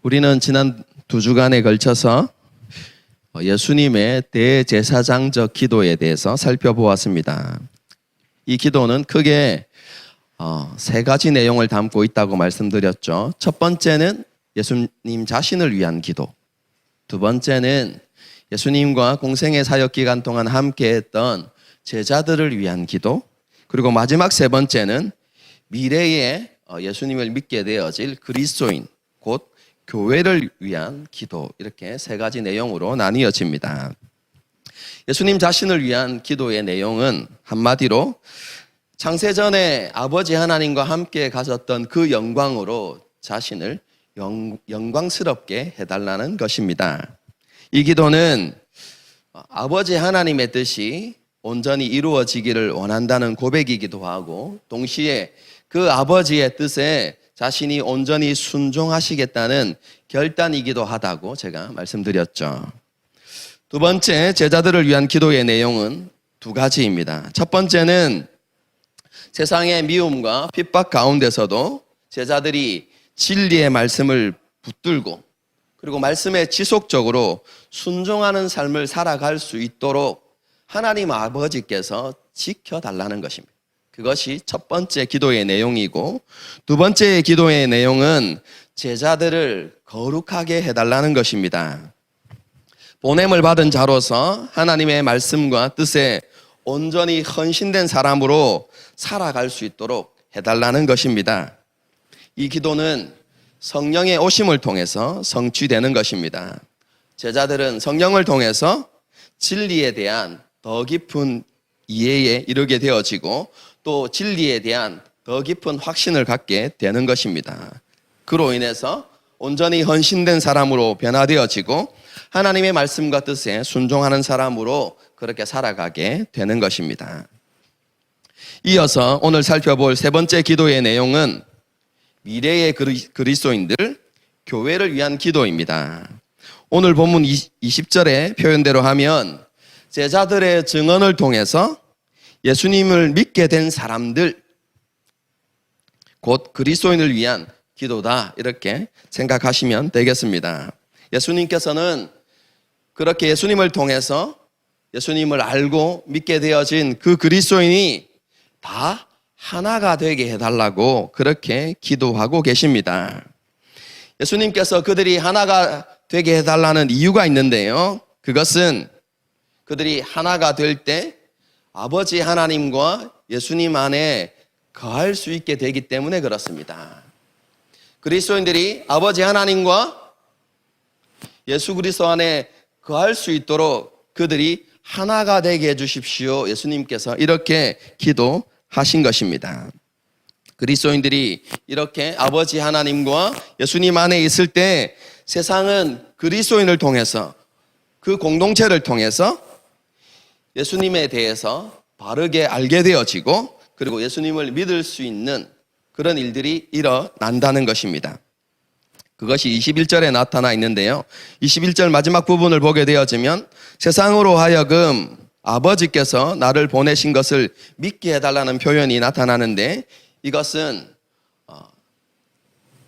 우리는 지난 2주간에 걸쳐서 예수님의 대제사장적 기도에 대해서 살펴보았습니다. 이 기도는 크게 3가지 내용을 담고 있다고 말씀드렸죠. 첫 번째는 예수님 자신을 위한 기도. 두 번째는 예수님과 공생의 사역 기간 동안 함께했던 제자들을 위한 기도. 그리고 마지막 세 번째는 미래에 예수님을 믿게 되어질 그리스도인, 곧 교회를 위한 기도. 이렇게 3가지 내용으로 나뉘어집니다. 예수님 자신을 위한 기도의 내용은 한마디로 창세전에 아버지 하나님과 함께 가졌던 그 영광으로 자신을 영광스럽게 해달라는 것입니다. 이 기도는 아버지 하나님의 뜻이 온전히 이루어지기를 원한다는 고백이기도 하고, 동시에 그 아버지의 뜻에 자신이 온전히 순종하시겠다는 결단이기도 하다고 제가 말씀드렸죠. 두 번째, 제자들을 위한 기도의 내용은 2가지입니다. 첫 번째는 세상의 미움과 핍박 가운데서도 제자들이 진리의 말씀을 붙들고, 그리고 말씀에 지속적으로 순종하는 삶을 살아갈 수 있도록 하나님 아버지께서 지켜달라는 것입니다. 그것이 첫 번째 기도의 내용이고, 두 번째 기도의 내용은 제자들을 거룩하게 해달라는 것입니다. 보냄을 받은 자로서 하나님의 말씀과 뜻에 온전히 헌신된 사람으로 살아갈 수 있도록 해달라는 것입니다. 이 기도는 성령의 오심을 통해서 성취되는 것입니다. 제자들은 성령을 통해서 진리에 대한 더 깊은 이해에 이르게 되어지고, 또 진리에 대한 더 깊은 확신을 갖게 되는 것입니다. 그로 인해서 온전히 헌신된 사람으로 변화되어지고 하나님의 말씀과 뜻에 순종하는 사람으로 그렇게 살아가게 되는 것입니다. 이어서 오늘 살펴볼 3번째 기도의 내용은 미래의 그리스도인들, 교회를 위한 기도입니다. 오늘 본문 20절의 표현대로 하면 제자들의 증언을 통해서 예수님을 믿게 된 사람들, 곧 그리스도인을 위한 기도다, 이렇게 생각하시면 되겠습니다. 예수님께서는 그렇게 예수님을 통해서 예수님을 알고 믿게 되어진 그 그리스도인이 다 하나가 되게 해달라고 그렇게 기도하고 계십니다. 예수님께서 그들이 하나가 되게 해달라는 이유가 있는데요, 그것은 그들이 하나가 될 때 아버지 하나님과 예수님 안에 거할 수 있게 되기 때문에 그렇습니다. 그리스도인들이 아버지 하나님과 예수 그리스도 안에 거할 수 있도록 그들이 하나가 되게 해주십시오. 예수님께서 이렇게 기도하신 것입니다. 그리스도인들이 이렇게 아버지 하나님과 예수님 안에 있을 때 세상은 그리스도인을 통해서, 그 공동체를 통해서 예수님에 대해서 바르게 알게 되어지고, 그리고 예수님을 믿을 수 있는 그런 일들이 일어난다는 것입니다. 그것이 21절에 나타나 있는데요, 21절 마지막 부분을 보게 되어지면 세상으로 하여금 아버지께서 나를 보내신 것을 믿게 해달라는 표현이 나타나는데, 이것은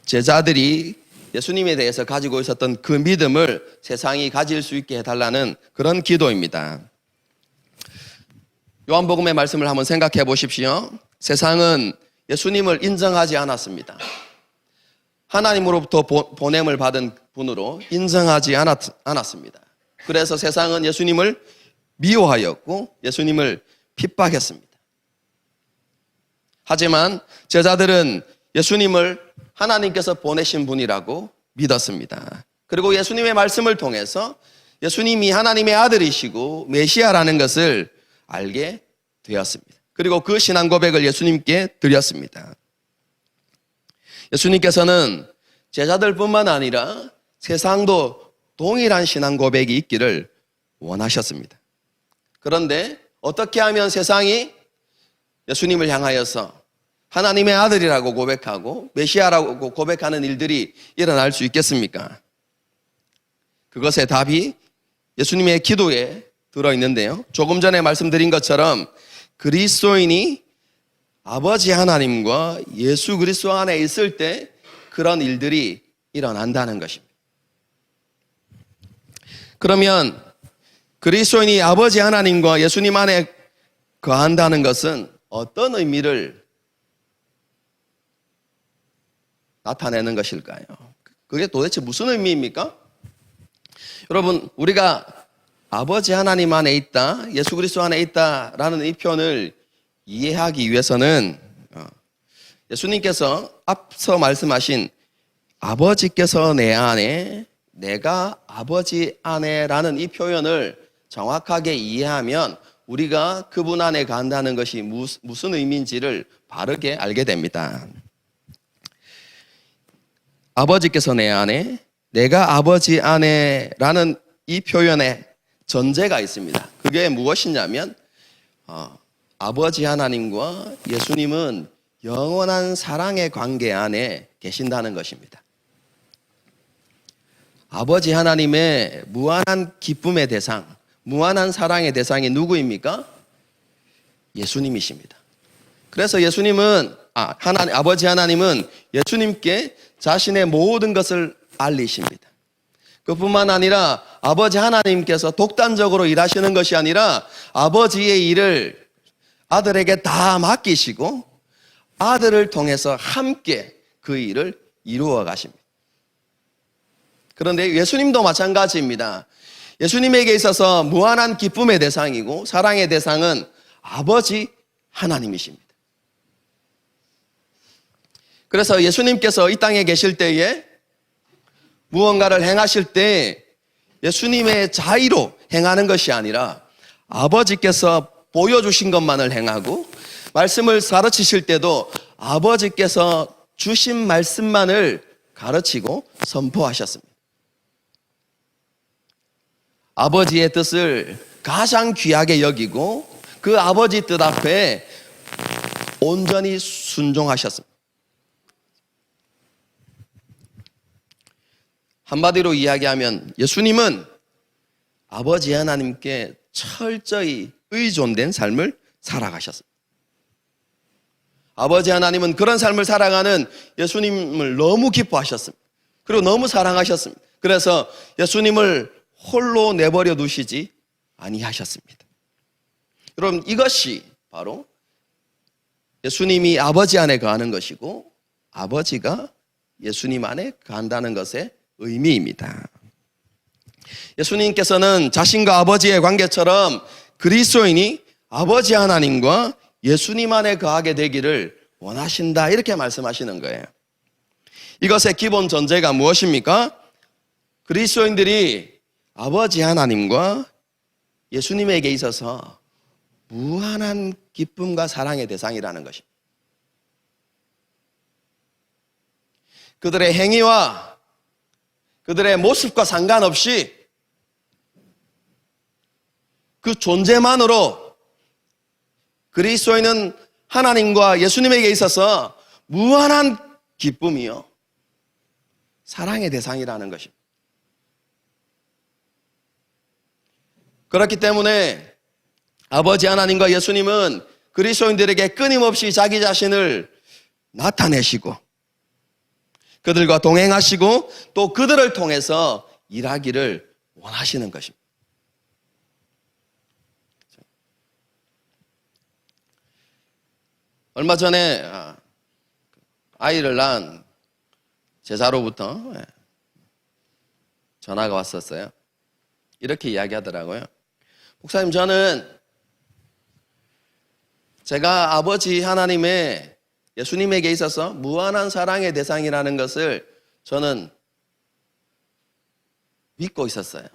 제자들이 예수님에 대해서 가지고 있었던 그 믿음을 세상이 가질 수 있게 해달라는 그런 기도입니다. 요한복음의 말씀을 한번 생각해 보십시오. 세상은 예수님을 인정하지 않았습니다. 하나님으로부터 보냄을 받은 분으로 인정하지 않았습니다. 그래서 세상은 예수님을 미워하였고 예수님을 핍박했습니다. 하지만 제자들은 예수님을 하나님께서 보내신 분이라고 믿었습니다. 그리고 예수님의 말씀을 통해서 예수님이 하나님의 아들이시고 메시아라는 것을 알게 되었습니다. 그리고 그 신앙 고백을 예수님께 드렸습니다. 예수님께서는 제자들뿐만 아니라 세상도 동일한 신앙 고백이 있기를 원하셨습니다. 그런데 어떻게 하면 세상이 예수님을 향하여서 하나님의 아들이라고 고백하고 메시아라고 고백하는 일들이 일어날 수 있겠습니까? 그것의 답이 예수님의 기도에 들어있는데요, 조금 전에 말씀드린 것처럼 그리스도인이 아버지 하나님과 예수 그리스도 안에 있을 때 그런 일들이 일어난다는 것입니다. 그러면 그리스도인이 아버지 하나님과 예수님 안에 거한다는 것은 어떤 의미를 나타내는 것일까요? 그게 도대체 무슨 의미입니까? 여러분, 우리가 아버지 하나님 안에 있다, 예수 그리스도 안에 있다라는 이 표현을 이해하기 위해서는 예수님께서 앞서 말씀하신 아버지께서 내 안에, 내가 아버지 안에라는 이 표현을 정확하게 이해하면 우리가 그분 안에 간다는 것이 무슨 의미인지를 바르게 알게 됩니다. 아버지께서 내 안에, 내가 아버지 안에라는 이 표현에 전제가 있습니다. 그게 무엇이냐면 아버지 하나님과 예수님은 영원한 사랑의 관계 안에 계신다는 것입니다. 아버지 하나님의 무한한 기쁨의 대상, 무한한 사랑의 대상이 누구입니까? 예수님이십니다. 그래서 예수님은 아버지 하나님은 예수님께 자신의 모든 것을 알리십니다. 그뿐만 아니라 아버지 하나님께서 독단적으로 일하시는 것이 아니라 아버지의 일을 아들에게 다 맡기시고 아들을 통해서 함께 그 일을 이루어 가십니다. 그런데 예수님도 마찬가지입니다. 예수님에게 있어서 무한한 기쁨의 대상이고 사랑의 대상은 아버지 하나님이십니다. 그래서 예수님께서 이 땅에 계실 때에 무언가를 행하실 때 예수님의 자의로 행하는 것이 아니라 아버지께서 보여주신 것만을 행하고 말씀을 가르치실 때도 아버지께서 주신 말씀만을 가르치고 선포하셨습니다. 아버지의 뜻을 가장 귀하게 여기고 그 아버지 뜻 앞에 온전히 순종하셨습니다. 한마디로 이야기하면 예수님은 아버지 하나님께 철저히 의존된 삶을 살아가셨습니다. 아버지 하나님은 그런 삶을 살아가는 예수님을 너무 기뻐하셨습니다. 그리고 너무 사랑하셨습니다. 그래서 예수님을 홀로 내버려 두시지 아니하셨습니다. 여러분, 이것이 바로 예수님이 아버지 안에 거하는 것이고 아버지가 예수님 안에 거한다는 것의 의미입니다. 예수님께서는 자신과 아버지의 관계처럼 그리스도인이 아버지 하나님과 예수님 안에 거하게 되기를 원하신다, 이렇게 말씀하시는 거예요. 이것의 기본 전제가 무엇입니까? 그리스도인들이 아버지 하나님과 예수님에게 있어서 무한한 기쁨과 사랑의 대상이라는 것입니다. 그들의 행위와 그들의 모습과 상관없이 그 존재만으로 그리스도인은 하나님과 예수님에게 있어서 무한한 기쁨이요 사랑의 대상이라는 것입니다. 그렇기 때문에 아버지 하나님과 예수님은 그리스도인들에게 끊임없이 자기 자신을 나타내시고 그들과 동행하시고 또 그들을 통해서 일하기를 원하시는 것입니다. 얼마 전에 아이를 낳은 제자로부터 전화가 왔었어요. 이렇게 이야기하더라고요. 목사님, 저는 제가 아버지 하나님의 예수님에게 있어서 무한한 사랑의 대상이라는 것을 저는 믿고 있었어요.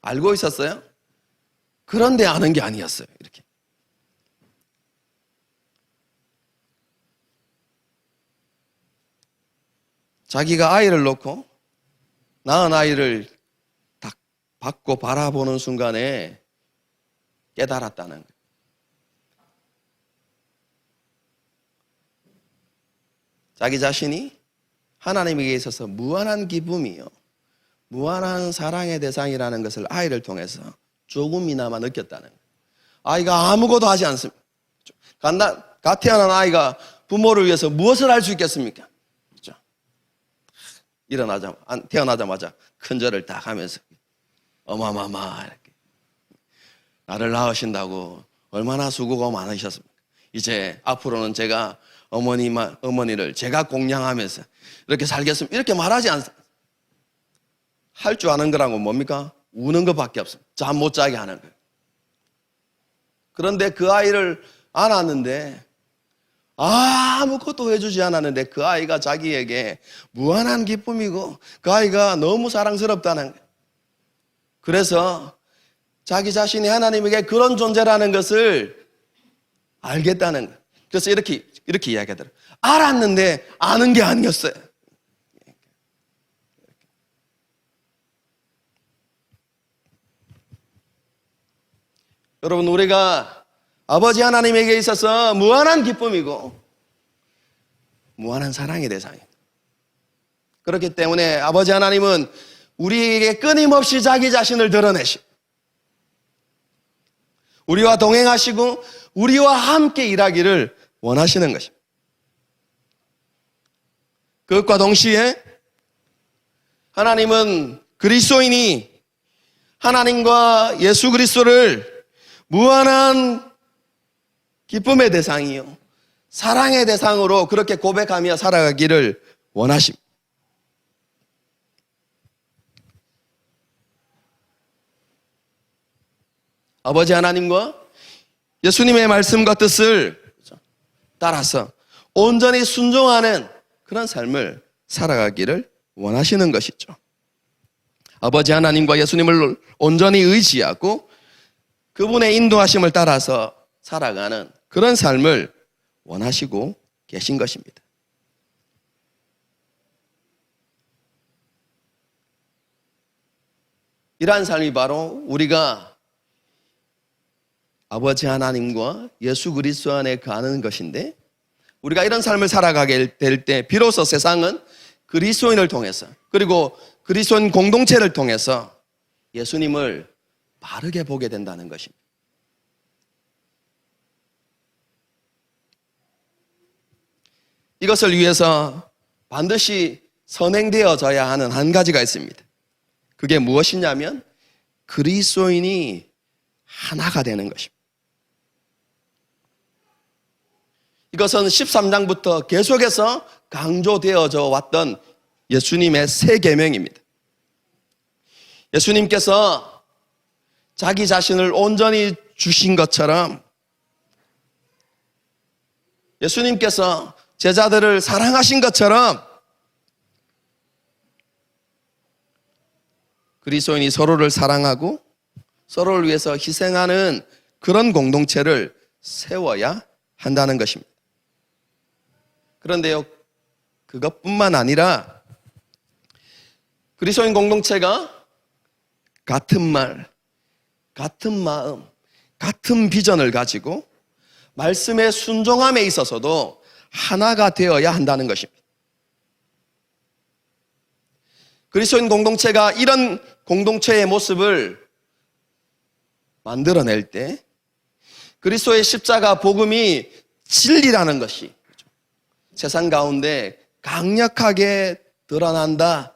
알고 있었어요. 그런데 아는 게 아니었어요. 이렇게. 자기가 아이를 놓고 낳은 아이를 딱 받고 바라보는 순간에 깨달았다는 거예요. 자기 자신이 하나님에게 있어서 무한한 기쁨이요 무한한 사랑의 대상이라는 것을 아이를 통해서 조금이나마 느꼈다는 거예요. 아이가 아무것도 하지 않습니다. 갓 태어난 아이가 부모를 위해서 무엇을 할 수 있겠습니까? 그렇죠? 태어나자마자 큰 절을 딱 하면서 어마마마 이렇게 나를 낳으신다고 얼마나 수고가 많으셨습니까? 이제 앞으로는 제가 어머니를 제가 공양하면서 이렇게 살겠습니다. 이렇게 말하지 않습니다. 할 줄 아는 거라고 뭡니까? 우는 것밖에 없습니다. 잠 못 자게 하는 거예요. 그런데 그 아이를 안았는데 아무것도 해주지 않았는데 그 아이가 자기에게 무한한 기쁨이고 그 아이가 너무 사랑스럽다는 거예요. 그래서 자기 자신이 하나님에게 그런 존재라는 것을 알겠다는 거예요. 그래서 이렇게 이야기하더라고요. 알았는데 아는 게 아니었어요. 여러분, 우리가 아버지 하나님에게 있어서 무한한 기쁨이고 무한한 사랑의 대상입니다. 그렇기 때문에 아버지 하나님은 우리에게 끊임없이 자기 자신을 드러내시고 우리와 동행하시고 우리와 함께 일하기를 원하시는 것입니다. 그것과 동시에 하나님은 그리스도인이 하나님과 예수 그리스도를 무한한 기쁨의 대상이요 사랑의 대상으로 그렇게 고백하며 살아가기를 원하십니다. 아버지 하나님과 예수님의 말씀과 뜻을 따라서 온전히 순종하는 그런 삶을 살아가기를 원하시는 것이죠. 아버지 하나님과 예수님을 온전히 의지하고 그분의 인도하심을 따라서 살아가는 그런 삶을 원하시고 계신 것입니다. 이러한 삶이 바로 우리가 아버지 하나님과 예수 그리스도 안에 가는 것인데 우리가 이런 삶을 살아가게 될 때 비로소 세상은 그리스도인을 통해서 그리고 그리스도인 공동체를 통해서 예수님을 바르게 보게 된다는 것입니다. 이것을 위해서 반드시 선행되어져야 하는 한 가지가 있습니다. 그게 무엇이냐면 그리스도인이 하나가 되는 것입니다. 이것은 13장부터 계속해서 강조되어져 왔던 예수님의 새 계명입니다. 예수님께서 자기 자신을 온전히 주신 것처럼 예수님께서 제자들을 사랑하신 것처럼 그리스도인이 서로를 사랑하고 서로를 위해서 희생하는 그런 공동체를 세워야 한다는 것입니다. 그런데요, 그것뿐만 아니라 그리스도인 공동체가 같은 말, 같은 마음, 같은 비전을 가지고 말씀의 순종함에 있어서도 하나가 되어야 한다는 것입니다. 그리스도인 공동체가 이런 공동체의 모습을 만들어낼 때 그리스도의 십자가 복음이 진리라는 것이 세상 가운데 강력하게 드러난다.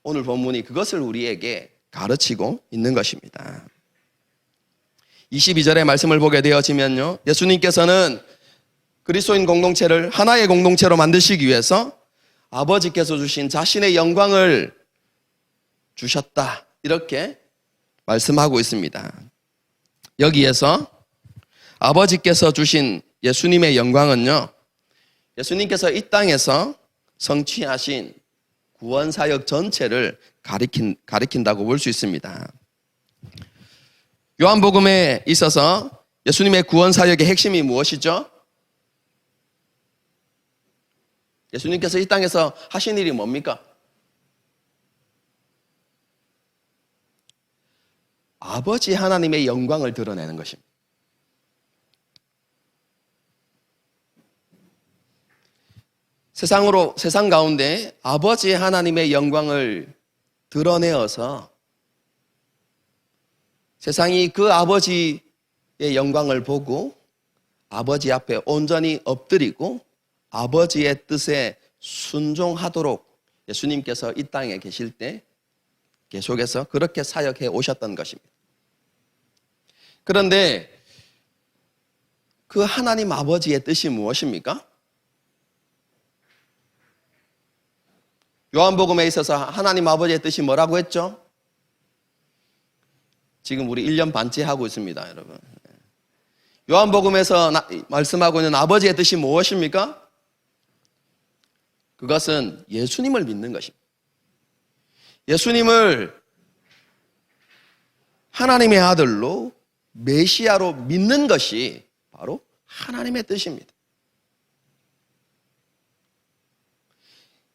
오늘 본문이 그것을 우리에게 가르치고 있는 것입니다. 22절의 말씀을 보게 되어지면요, 예수님께서는 그리스도인 공동체를 하나의 공동체로 만드시기 위해서 아버지께서 주신 자신의 영광을 주셨다, 이렇게 말씀하고 있습니다. 여기에서 아버지께서 주신 예수님의 영광은요, 예수님께서 이 땅에서 성취하신 구원사역 전체를 가리킨다고 볼 수 있습니다. 요한복음에 있어서 예수님의 구원사역의 핵심이 무엇이죠? 예수님께서 이 땅에서 하신 일이 뭡니까? 아버지 하나님의 영광을 드러내는 것입니다. 세상 가운데 아버지 하나님의 영광을 드러내어서 세상이 그 아버지의 영광을 보고 아버지 앞에 온전히 엎드리고 아버지의 뜻에 순종하도록 예수님께서 이 땅에 계실 때 계속해서 그렇게 사역해 오셨던 것입니다. 그런데 그 하나님 아버지의 뜻이 무엇입니까? 요한복음에 있어서 하나님 아버지의 뜻이 뭐라고 했죠? 지금 우리 1년 반째 하고 있습니다, 여러분. 요한복음에서 말씀하고 있는 아버지의 뜻이 무엇입니까? 그것은 예수님을 믿는 것입니다. 예수님을 하나님의 아들로 메시아로 믿는 것이 바로 하나님의 뜻입니다.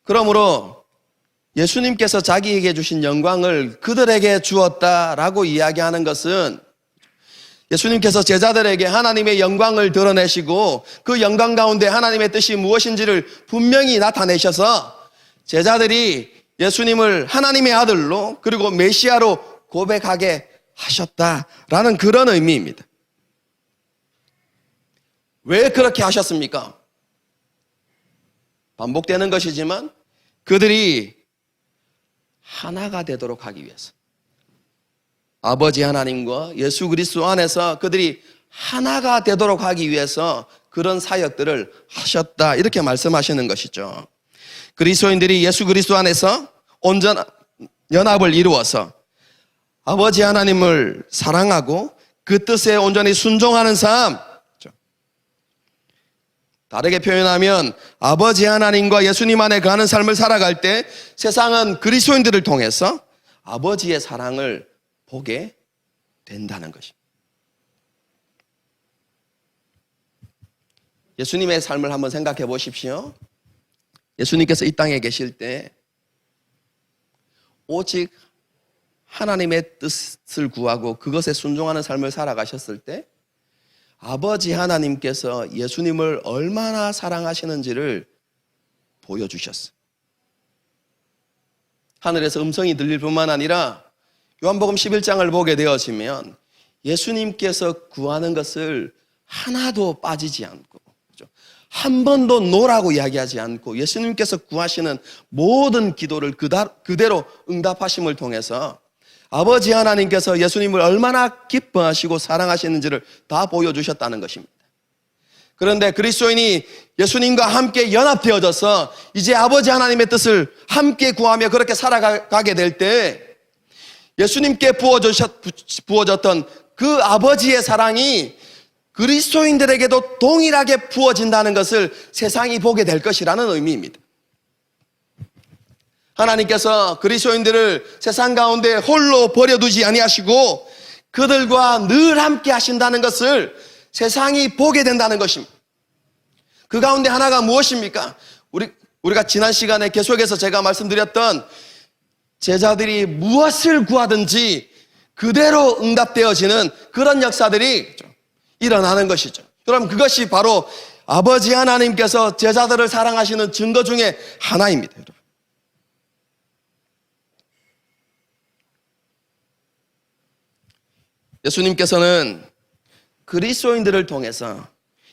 그러므로 예수님께서 자기에게 주신 영광을 그들에게 주었다라고 이야기하는 것은 예수님께서 제자들에게 하나님의 영광을 드러내시고 그 영광 가운데 하나님의 뜻이 무엇인지를 분명히 나타내셔서 제자들이 예수님을 하나님의 아들로 그리고 메시아로 고백하게 하셨다라는 그런 의미입니다. 왜 그렇게 하셨습니까? 반복되는 것이지만 그들이 하나가 되도록 하기 위해서 아버지 하나님과 예수 그리스도 안에서 그들이 하나가 되도록 하기 위해서 그런 사역들을 하셨다 이렇게 말씀하시는 것이죠. 그리스도인들이 예수 그리스도 안에서 온전한 연합을 이루어서 아버지 하나님을 사랑하고 그 뜻에 온전히 순종하는 삶, 다르게 표현하면 아버지 하나님과 예수님 안에 거하는 삶을 살아갈 때 세상은 그리스도인들을 통해서 아버지의 사랑을 보게 된다는 것입니다. 예수님의 삶을 한번 생각해 보십시오. 예수님께서 이 땅에 계실 때 오직 하나님의 뜻을 구하고 그것에 순종하는 삶을 살아가셨을 때 아버지 하나님께서 예수님을 얼마나 사랑하시는지를 보여주셨어요. 하늘에서 음성이 들릴 뿐만 아니라 요한복음 11장을 보게 되어지면 예수님께서 구하는 것을 하나도 빠지지 않고 한 번도 노라고 이야기하지 않고 예수님께서 구하시는 모든 기도를 그대로 응답하심을 통해서 아버지 하나님께서 예수님을 얼마나 기뻐하시고 사랑하시는지를 다 보여주셨다는 것입니다. 그런데 그리스도인이 예수님과 함께 연합되어져서 이제 아버지 하나님의 뜻을 함께 구하며 그렇게 살아가게 될 때 예수님께 부어졌던 그 아버지의 사랑이 그리스도인들에게도 동일하게 부어진다는 것을 세상이 보게 될 것이라는 의미입니다. 하나님께서 그리스도인들을 세상 가운데 홀로 버려두지 아니하시고 그들과 늘 함께 하신다는 것을 세상이 보게 된다는 것입니다. 그 가운데 하나가 무엇입니까? 우리가 지난 시간에 계속해서 제가 말씀드렸던 제자들이 무엇을 구하든지 그대로 응답되어지는 그런 역사들이 일어나는 것이죠. 여러분, 그것이 바로 아버지 하나님께서 제자들을 사랑하시는 증거 중에 하나입니다. 여러분. 예수님께서는 그리스도인들을 통해서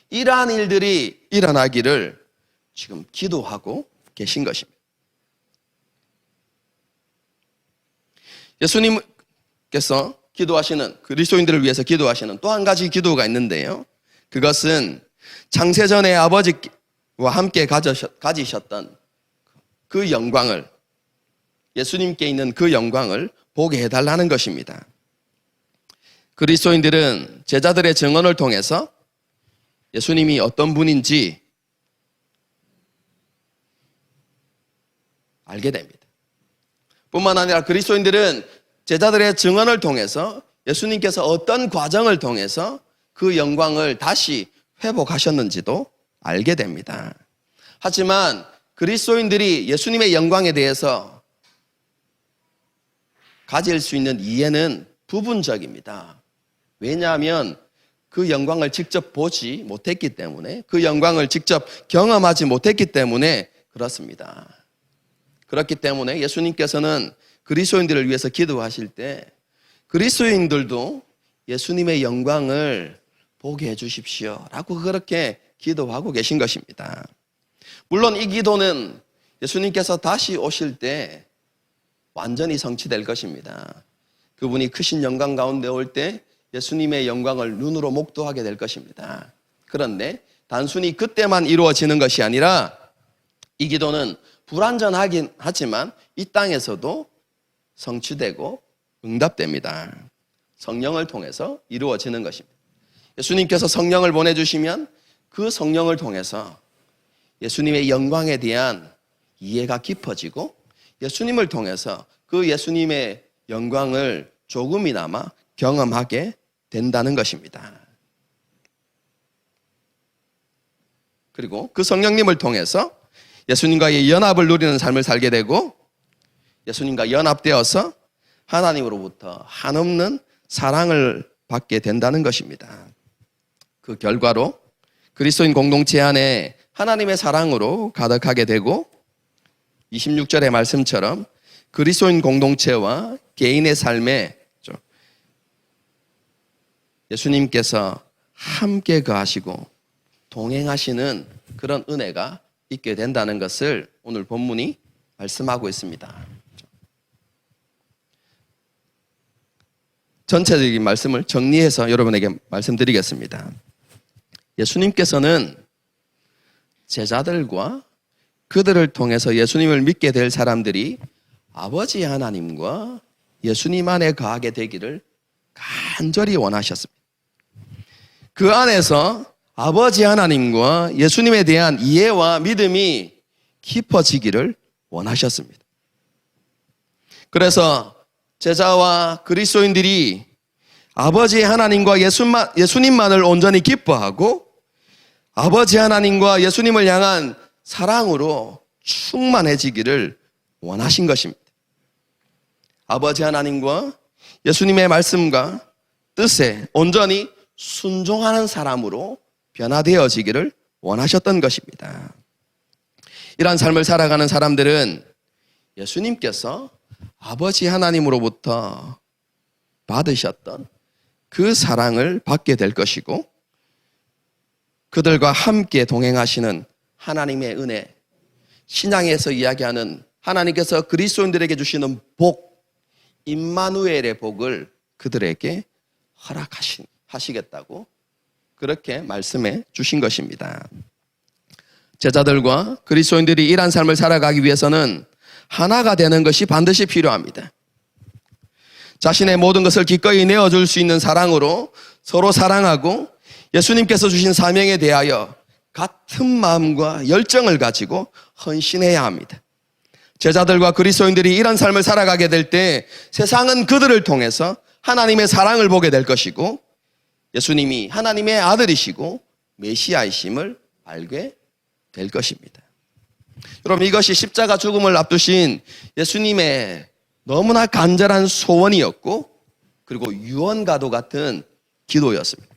이러한 일들이 일어나기를 지금 기도하고 계신 것입니다. 예수님께서 기도하시는, 그리스도인들을 위해서 기도하시는 또 한 가지 기도가 있는데요. 그것은 창세전에 아버지와 함께 가지셨던 그 영광을, 예수님께 있는 그 영광을 보게 해달라는 것입니다. 그리스도인들은 제자들의 증언을 통해서 예수님이 어떤 분인지 알게 됩니다. 뿐만 아니라 그리스도인들은 제자들의 증언을 통해서 예수님께서 어떤 과정을 통해서 그 영광을 다시 회복하셨는지도 알게 됩니다. 하지만 그리스도인들이 예수님의 영광에 대해서 가질 수 있는 이해는 부분적입니다. 왜냐하면 그 영광을 직접 보지 못했기 때문에, 그 영광을 직접 경험하지 못했기 때문에 그렇습니다. 그렇기 때문에 예수님께서는 그리스도인들을 위해서 기도하실 때 그리스도인들도 예수님의 영광을 보게 해주십시오 라고 그렇게 기도하고 계신 것입니다. 물론 이 기도는 예수님께서 다시 오실 때 완전히 성취될 것입니다. 그분이 크신 영광 가운데 올 때 예수님의 영광을 눈으로 목도하게 될 것입니다. 그런데 단순히 그때만 이루어지는 것이 아니라 이 기도는 불완전하긴 하지만 이 땅에서도 성취되고 응답됩니다. 성령을 통해서 이루어지는 것입니다. 예수님께서 성령을 보내주시면 그 성령을 통해서 예수님의 영광에 대한 이해가 깊어지고 예수님을 통해서 그 예수님의 영광을 조금이나마 경험하게 된다는 것입니다. 그리고 그 성령님을 통해서 예수님과의 연합을 누리는 삶을 살게 되고 예수님과 연합되어서 하나님으로부터 한없는 사랑을 받게 된다는 것입니다. 그 결과로 그리스도인 공동체 안에 하나님의 사랑으로 가득하게 되고 26절의 말씀처럼 그리스도인 공동체와 개인의 삶에 예수님께서 함께 거하시고 동행하시는 그런 은혜가 있게 된다는 것을 오늘 본문이 말씀하고 있습니다. 전체적인 말씀을 정리해서 여러분에게 말씀드리겠습니다. 예수님께서는 제자들과 그들을 통해서 예수님을 믿게 될 사람들이 아버지 하나님과 예수님 안에 거하게 되기를 간절히 원하셨습니다. 그 안에서 아버지 하나님과 예수님에 대한 이해와 믿음이 깊어지기를 원하셨습니다. 그래서 제자와 그리스도인들이 아버지 하나님과 예수님만을 온전히 기뻐하고 아버지 하나님과 예수님을 향한 사랑으로 충만해지기를 원하신 것입니다. 아버지 하나님과 예수님의 말씀과 뜻에 온전히 순종하는 사람으로 변화되어지기를 원하셨던 것입니다. 이러한 삶을 살아가는 사람들은 예수님께서 아버지 하나님으로부터 받으셨던 그 사랑을 받게 될 것이고 그들과 함께 동행하시는 하나님의 은혜, 신앙에서 이야기하는 하나님께서 그리스도인들에게 주시는 복, 임마누엘의 복을 그들에게 허락하시겠다고 그렇게 말씀해 주신 것입니다. 제자들과 그리스도인들이 이러한 삶을 살아가기 위해서는 하나가 되는 것이 반드시 필요합니다. 자신의 모든 것을 기꺼이 내어줄 수 있는 사랑으로 서로 사랑하고 예수님께서 주신 사명에 대하여 같은 마음과 열정을 가지고 헌신해야 합니다. 제자들과 그리스도인들이 이런 삶을 살아가게 될 때 세상은 그들을 통해서 하나님의 사랑을 보게 될 것이고 예수님이 하나님의 아들이시고 메시아이심을 알게 될 것입니다. 여러분, 이것이 십자가 죽음을 앞두신 예수님의 너무나 간절한 소원이었고 그리고 유언과도 같은 기도였습니다.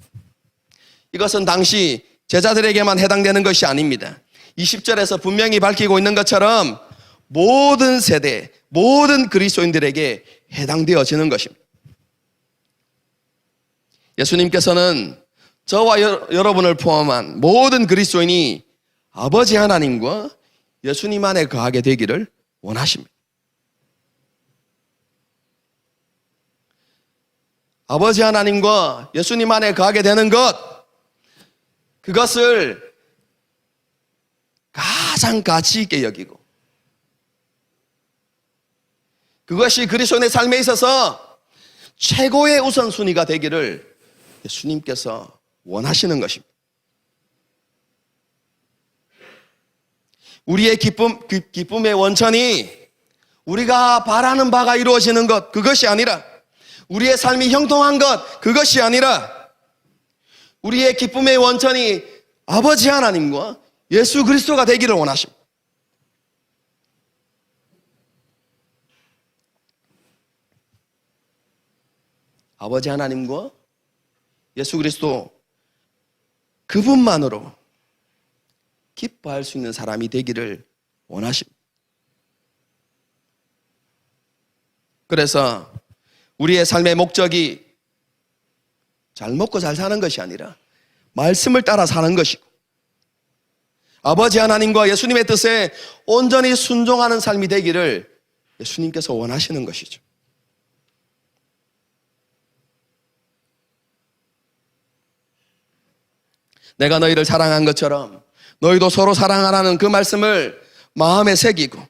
이것은 당시 제자들에게만 해당되는 것이 아닙니다. 20절에서 분명히 밝히고 있는 것처럼 모든 세대, 모든 그리스도인들에게 해당되어지는 것입니다. 예수님께서는 저와 여러분을 포함한 모든 그리스도인이 아버지 하나님과 예수님 안에 거하게 되기를 원하십니다. 아버지 하나님과 예수님 안에 거하게 되는 것, 그것을 가장 가치 있게 여기고 그것이 그리스도인의 삶에 있어서 최고의 우선순위가 되기를 예수님께서 원하시는 것입니다. 우리의 기쁨의 원천이 우리가 바라는 바가 이루어지는 것, 그것이 아니라 우리의 삶이 형통한 것, 그것이 아니라 우리의 기쁨의 원천이 아버지 하나님과 예수 그리스도가 되기를 원하십니다. 아버지 하나님과 예수 그리스도 그분만으로 기뻐할 수 있는 사람이 되기를 원하십니다. 그래서 우리의 삶의 목적이 잘 먹고 잘 사는 것이 아니라 말씀을 따라 사는 것이고 아버지 하나님과 예수님의 뜻에 온전히 순종하는 삶이 되기를 예수님께서 원하시는 것이죠. 내가 너희를 사랑한 것처럼 너희도 서로 사랑하라는 그 말씀을 마음에 새기고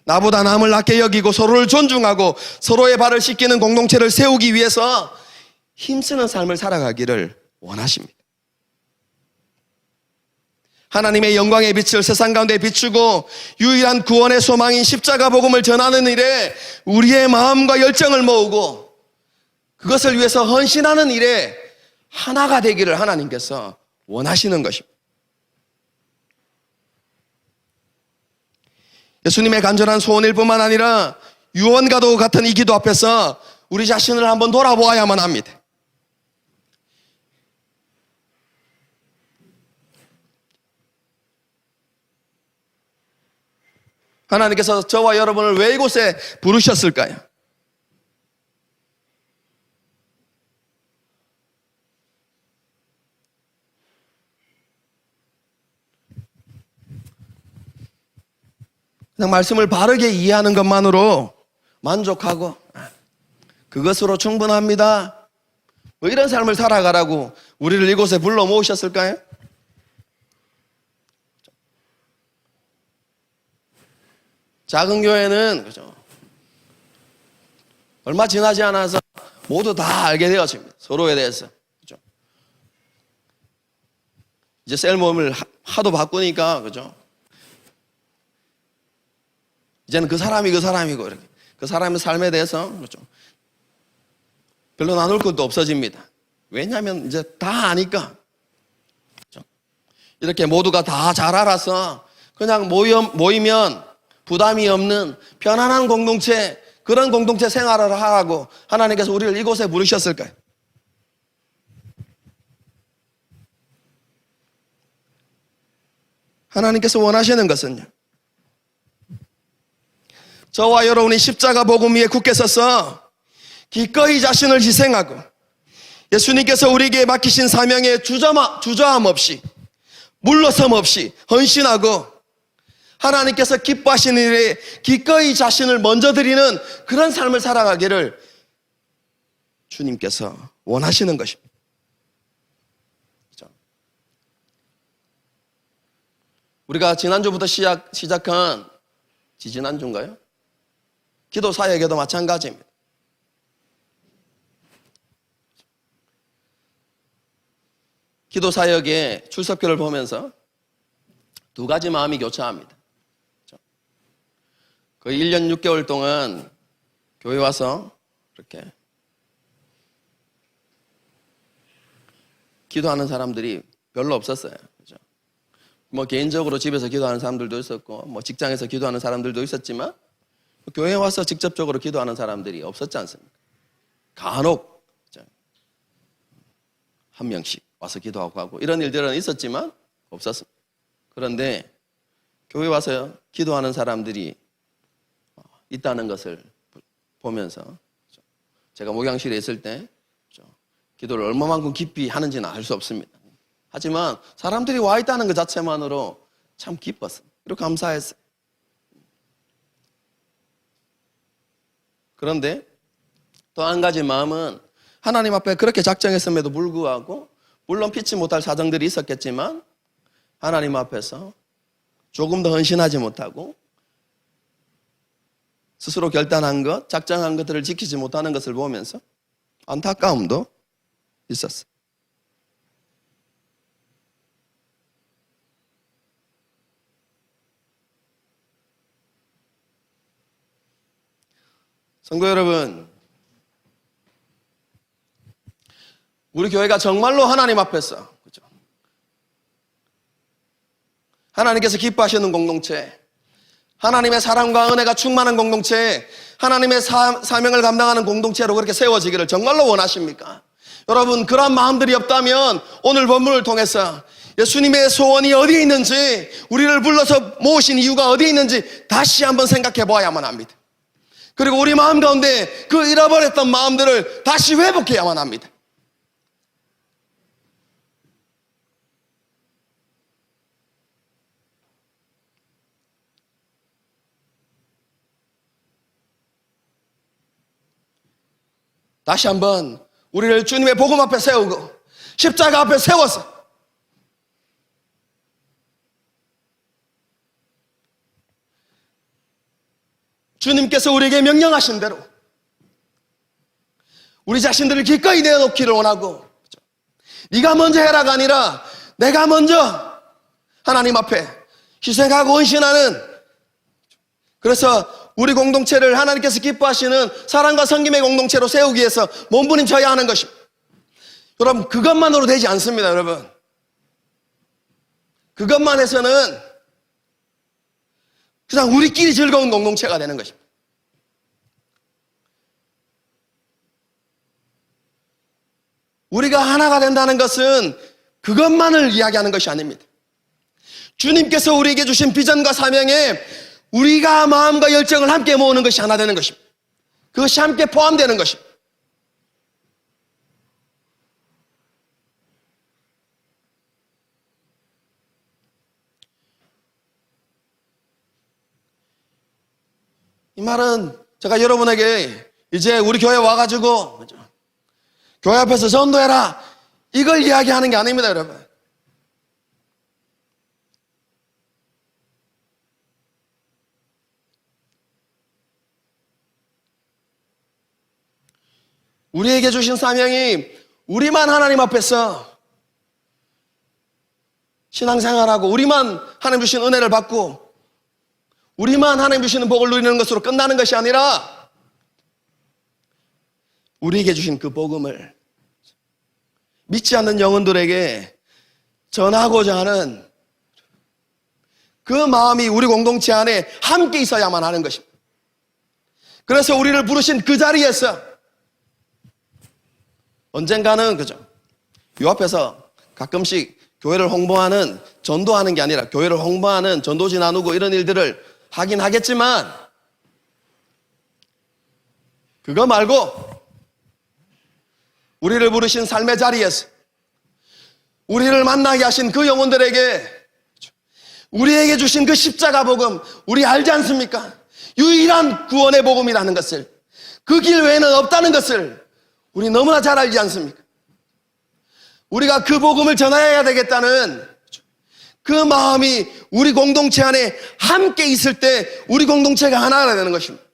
나보다 남을 낮게 여기고 서로를 존중하고 서로의 발을 씻기는 공동체를 세우기 위해서 힘쓰는 삶을 살아가기를 원하십니다. 하나님의 영광의 빛을 세상 가운데 비추고 유일한 구원의 소망인 십자가 복음을 전하는 일에 우리의 마음과 열정을 모으고 그것을 위해서 헌신하는 일에 하나가 되기를 하나님께서 원하시는 것입니다. 예수님의 간절한 소원일 뿐만 아니라 유언과도 같은 이 기도 앞에서 우리 자신을 한번 돌아보아야만 합니다. 하나님께서 저와 여러분을 왜 이곳에 부르셨을까요? 그냥 말씀을 바르게 이해하는 것만으로 만족하고 그것으로 충분합니다. 뭐 이런 삶을 살아가라고 우리를 이곳에 불러 모으셨을까요? 작은 교회는 그죠? 얼마 지나지 않아서 모두 다 알게 되었습니다. 서로에 대해서. 그죠? 이제 셀 모임을 하도 바꾸니까 그죠? 이제는 그 사람이 그 사람이고 이렇게 그 사람의 삶에 대해서 그렇죠. 별로 나눌 것도 없어집니다. 왜냐하면 이제 다 아니까. 그렇죠? 이렇게 모두가 다 잘 알아서 그냥 모이면 부담이 없는 편안한 공동체, 그런 공동체 생활을 하라고 하나님께서 우리를 이곳에 부르셨을까요? 하나님께서 원하시는 것은요, 저와 여러분이 십자가 복음 위에 굳게 서서 기꺼이 자신을 희생하고 예수님께서 우리에게 맡기신 사명에 주저함 없이 물러섬 없이 헌신하고 하나님께서 기뻐하시는 일에 기꺼이 자신을 먼저 드리는 그런 삶을 살아가기를 주님께서 원하시는 것입니다. 우리가 지난주부터 시작한 지난주인가요? 기도 사역에도 마찬가지입니다. 기도 사역의 출석표를 보면서 두 가지 마음이 교차합니다. 거의 1년 6개월 동안 교회 와서 이렇게 기도하는 사람들이 별로 없었어요. 그죠? 뭐 개인적으로 집에서 기도하는 사람들도 있었고, 뭐 직장에서 기도하는 사람들도 있었지만, 교회에 와서 직접적으로 기도하는 사람들이 없었지 않습니까? 간혹 한 명씩 와서 기도하고 하고 이런 일들은 있었지만 없었습니다. 그런데 교회 와서 기도하는 사람들이 있다는 것을 보면서 제가 목양실에 있을 때 기도를 얼마만큼 깊이 하는지는 알 수 없습니다. 하지만 사람들이 와 있다는 것 자체만으로 참 기뻤어요. 그리고 감사했어요. 그런데 또 한 가지 마음은 하나님 앞에 그렇게 작정했음에도 불구하고 물론 피치 못할 사정들이 있었겠지만 하나님 앞에서 조금 더 헌신하지 못하고 스스로 결단한 것, 작정한 것들을 지키지 못하는 것을 보면서 안타까움도 있었어요. 성도 여러분, 우리 교회가 정말로 하나님 앞에서 그렇죠? 하나님께서 기뻐하시는 공동체, 하나님의 사랑과 은혜가 충만한 공동체, 하나님의 사명을 감당하는 공동체로 그렇게 세워지기를 정말로 원하십니까? 여러분, 그런 마음들이 없다면 오늘 본문을 통해서 예수님의 소원이 어디에 있는지, 우리를 불러서 모으신 이유가 어디에 있는지 다시 한번 생각해 보아야만 합니다. 그리고 우리 마음 가운데 그 잃어버렸던 마음들을 다시 회복해야만 합니다. 다시 한번 우리를 주님의 복음 앞에 세우고 십자가 앞에 세워서 주님께서 우리에게 명령하신 대로 우리 자신들을 기꺼이 내어놓기를 원하고, 네가 먼저 해라가 아니라 내가 먼저 하나님 앞에 희생하고 헌신하는, 그래서 우리 공동체를 하나님께서 기뻐하시는 사랑과 섬김의 공동체로 세우기 위해서 몸부림쳐야 하는 것입니다. 여러분, 그것만으로 되지 않습니다. 여러분, 그것만 해서는 그냥 우리끼리 즐거운 공동체가 되는 것입니다. 우리가 하나가 된다는 것은 그것만을 이야기하는 것이 아닙니다. 주님께서 우리에게 주신 비전과 사명에 우리가 마음과 열정을 함께 모으는 것이 하나 되는 것입니다. 그것이 함께 포함되는 것입니다. 이 말은 제가 여러분에게 이제 우리 교회 와가지고 교회 앞에서 전도해라 이걸 이야기하는 게 아닙니다. 여러분, 우리에게 주신 사명이 우리만 하나님 앞에서 신앙생활하고 우리만 하나님 주신 은혜를 받고 우리만 하나님 주시는 복을 누리는 것으로 끝나는 것이 아니라 우리에게 주신 그 복음을 믿지 않는 영혼들에게 전하고자 하는 그 마음이 우리 공동체 안에 함께 있어야만 하는 것입니다. 그래서 우리를 부르신 그 자리에서 언젠가는 요 앞에서 가끔씩 교회를 홍보하는, 전도하는 게 아니라 교회를 홍보하는, 전도지 나누고 이런 일들을 하긴 하겠지만 그거 말고 우리를 부르신 삶의 자리에서 우리를 만나게 하신 그 영혼들에게 우리에게 주신 그 십자가 복음, 우리 알지 않습니까? 유일한 구원의 복음이라는 것을, 그 길 외에는 없다는 것을 우리 너무나 잘 알지 않습니까? 우리가 그 복음을 전해야 되겠다는 그 마음이 우리 공동체 안에 함께 있을 때 우리 공동체가 하나가 되는 것입니다.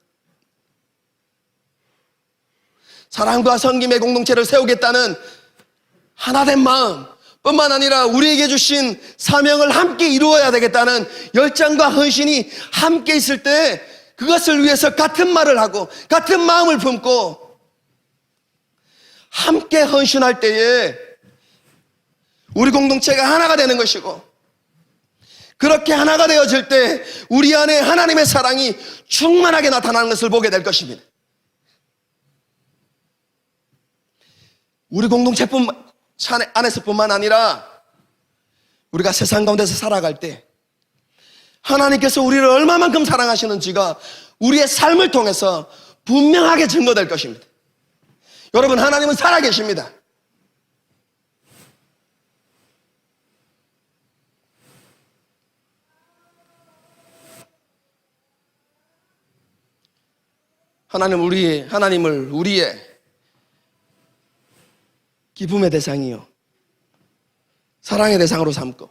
사랑과 섬김의 공동체를 세우겠다는 하나된 마음 뿐만 아니라 우리에게 주신 사명을 함께 이루어야 되겠다는 열정과 헌신이 함께 있을 때 그것을 위해서 같은 말을 하고 같은 마음을 품고 함께 헌신할 때에 우리 공동체가 하나가 되는 것이고, 그렇게 하나가 되어질 때 우리 안에 하나님의 사랑이 충만하게 나타나는 것을 보게 될 것입니다. 우리 공동체 안에서뿐만 아니라 우리가 세상 가운데서 살아갈 때 하나님께서 우리를 얼마만큼 사랑하시는지가 우리의 삶을 통해서 분명하게 증거될 것입니다. 여러분, 하나님은 살아계십니다. 하나님을 우리의 기쁨의 대상이요, 사랑의 대상으로 삼고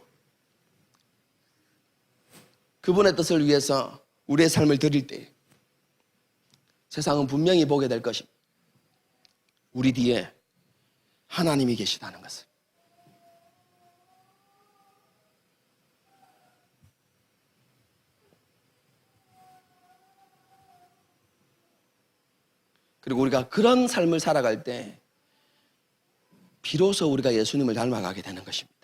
그분의 뜻을 위해서 우리의 삶을 드릴 때 세상은 분명히 보게 될 것입니다. 우리 뒤에 하나님이 계시다는 것을. 그리고 우리가 그런 삶을 살아갈 때 비로소 우리가 예수님을 닮아가게 되는 것입니다.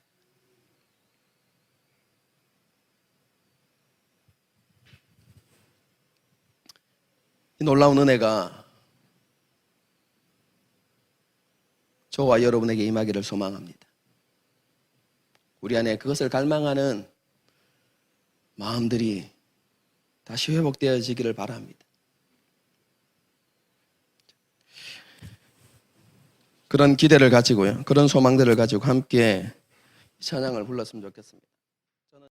이 놀라운 은혜가 저와 여러분에게 임하기를 소망합니다. 우리 안에 그것을 갈망하는 마음들이 다시 회복되어지기를 바랍니다. 그런 기대를 가지고요, 그런 소망들을 가지고 함께 찬양을 불렀으면 좋겠습니다.